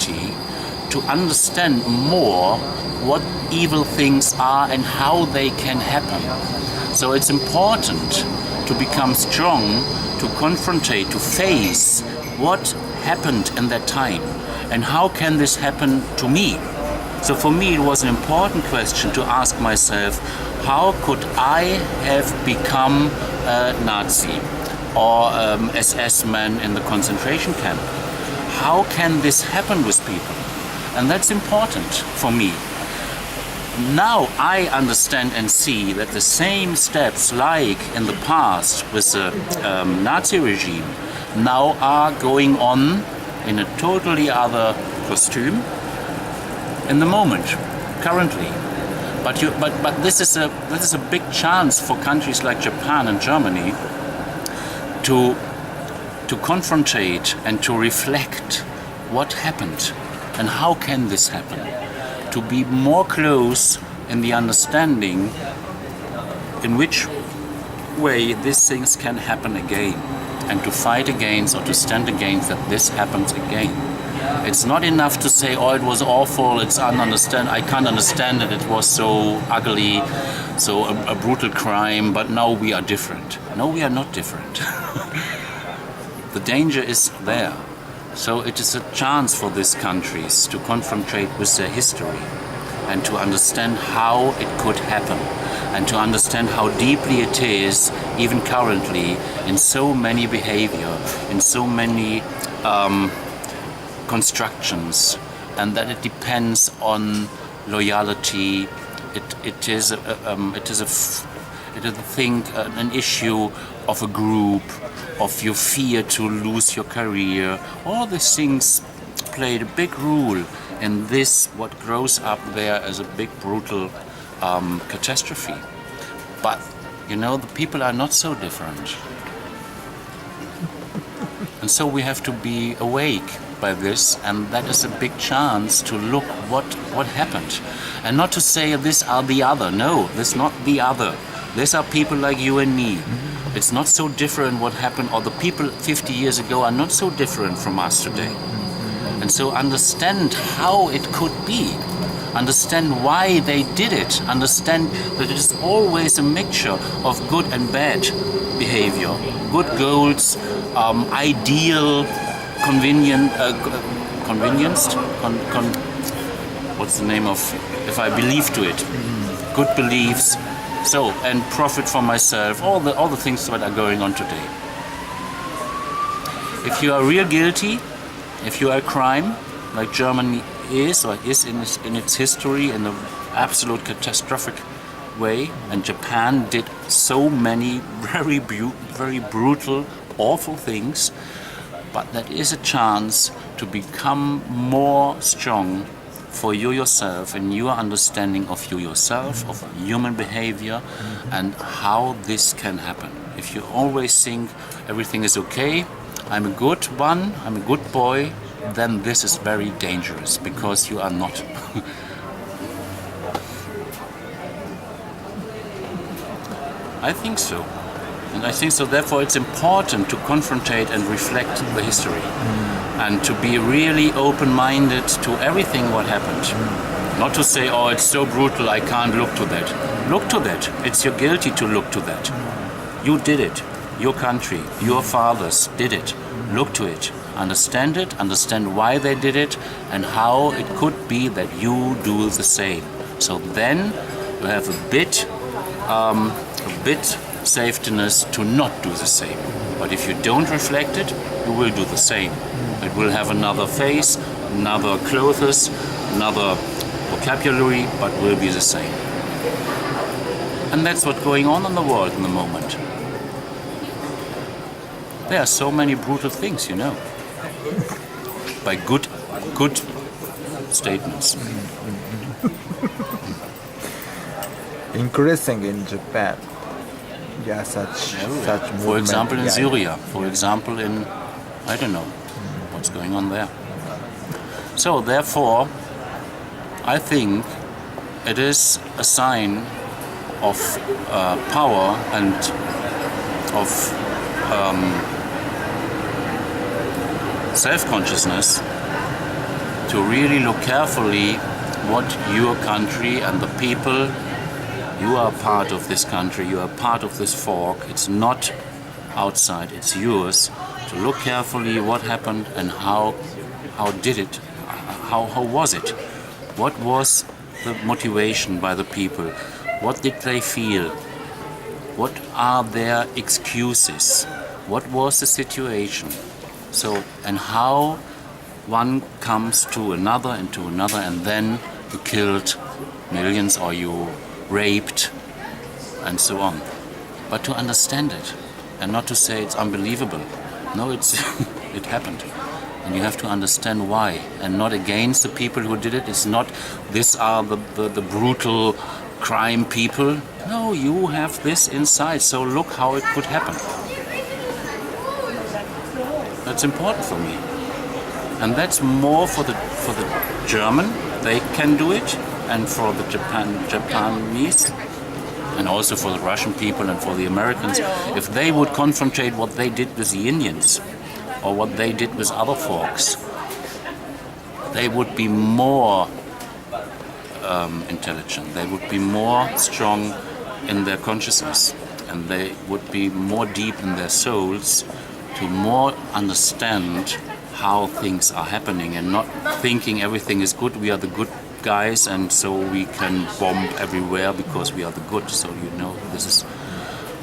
to understand more what evil things are and how they can happen. So it's important to become strong, to confrontate, to face what happened in that time and how can this happen to me. So for me it was an important question to ask myself, how could I have become a Nazi or SS man in the concentration camp? How can this happen with people? And that's important for me. Now I understand and see that the same steps like in the past with the Nazi regime now are going on in a totally other costume in the moment, currently. But this is a big chance for countries like Japan and Germany to confrontate and to reflect what happened and how can this happen. To be more close in the understanding in which way these things can happen again, and to fight against or to stand against that this happens again. It's not enough to say, oh, it was awful, I can't understand it, it was so ugly, so a brutal crime, but now we are different. No, we are not different. The danger is there. So it is a chance for these countries to confrontate with their history and to understand how it could happen and to understand how deeply it is, even currently, in so many behavior, in so many constructions, and that it depends on loyalty. It is an issue of a group, of your fear to lose your career. All these things played a big role in this, what grows up there as a big brutal catastrophe. But the people are not so different. And so we have to be awake by this, and that is a big chance to look what happened. And not to say these are the other. No, this is not the other. These are people like you and me. It's not so different what happened, or the people 50 years ago are not so different from us today. And so understand how it could be. Understand why they did it. Understand that it is always a mixture of good and bad behavior. Good goals, ideal, convenienced? What's the name of, if I believe to it? Good beliefs. So, and profit for myself, all the things that are going on today. If you are real guilty, if you are a crime, like Germany is or is in its history in an absolute catastrophic way, and Japan did so many very brutal, awful things, but that is a chance to become more strong for you yourself and your understanding of you yourself, of human behavior, and how this can happen. If you always think everything is okay, I'm a good one, I'm a good boy, then this is very dangerous, because you are not. I think so. And I think so, therefore it's important to confrontate and reflect the history. And to be really open-minded to everything what happened. Not to say, oh, it's so brutal, I can't look to that. Look to that. It's your guilty to look to that. You did it. Your country, your fathers did it. Look to it. Understand it. Understand why they did it and how it could be that you do the same. So then you have a bit safetiness to not do the same. But if you don't reflect it, you will do the same. It will have another face, another clothes, another vocabulary, but will be the same. And that's what's going on in the world in the moment. There are so many brutal things, by good statements. Increasing in Japan. Yeah, such movement. For example, in Syria. For example, in, I don't know what's going on there. So therefore, I think it is a sign of power and of self-consciousness to really look carefully what your country and the people, you are part of this country, you are part of this fork, it's not outside, it's yours, to look carefully what happened and how did it, how was it, what was the motivation by the people, what did they feel, what are their excuses, what was the situation, so, and how one comes to another and then you killed millions or you raped and so on. But to understand it and not to say it's unbelievable. No, it's it happened. And you have to understand why, and not against the people who did it. It's not these are the brutal crime people. No, you have this inside, so look how it could happen. That's important for me. And that's more for the German, they can do it, and for the Japanese, and also for the Russian people and for the Americans. If they would confrontate what they did with the Indians, or what they did with other folks, they would be more intelligent, they would be more strong in their consciousness, and they would be more deep in their souls to more understand how things are happening and not thinking everything is good, we are the good guys and so we can bomb everywhere because we are the good. So you know, this is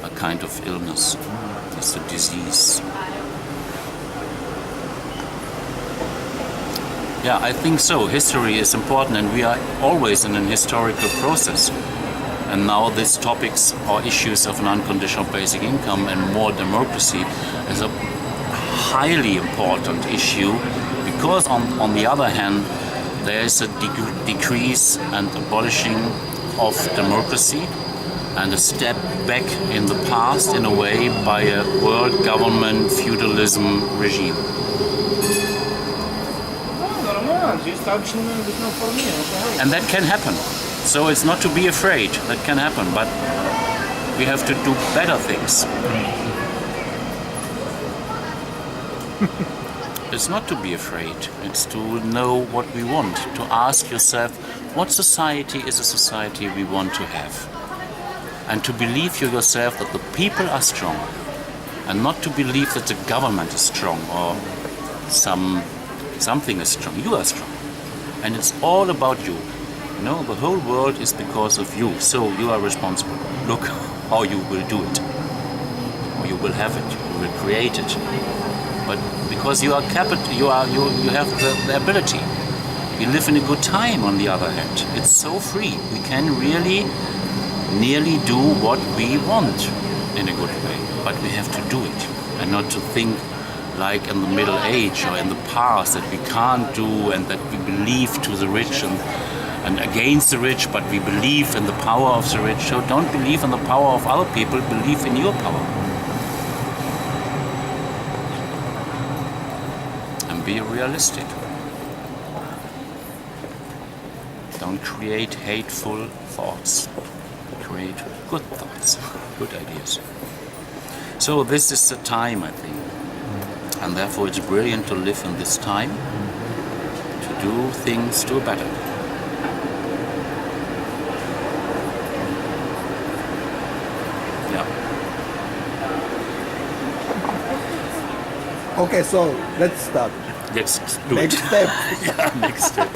a kind of illness, it's a disease. Yeah, I think so. History is important and we are always in an historical process. And now these topics or issues of an unconditional basic income and more democracy is a highly important issue because on the other hand there is a decrease and abolishing of democracy and a step back in the past in a way by a world government feudalism regime. And that can happen. So it's not to be afraid, that can happen, but we have to do better things. It's not to be afraid, it's to know what we want, to ask yourself what society is a society we want to have. And to believe yourself that the people are strong, and not to believe that the government is strong or something is strong. You are strong. And it's all about you. You know, the whole world is because of you, so you are responsible. Look how you will do it. Or you will have it, you will create it. But because you are capital, you have the ability. We live in a good time on the other hand. It's so free. We can really nearly do what we want in a good way. But we have to do it and not to think like in the Middle Age or in the past that we can't do and that we believe to the rich and against the rich, but we believe in the power of the rich. So don't believe in the power of other people, believe in your power. And be realistic. Don't create hateful thoughts. Create good thoughts, good ideas. So this is the time, I think. And therefore it's brilliant to live in this time, to do things to better. Yeah. Okay, so let's start. Let's do Next it. step. Yeah, next step.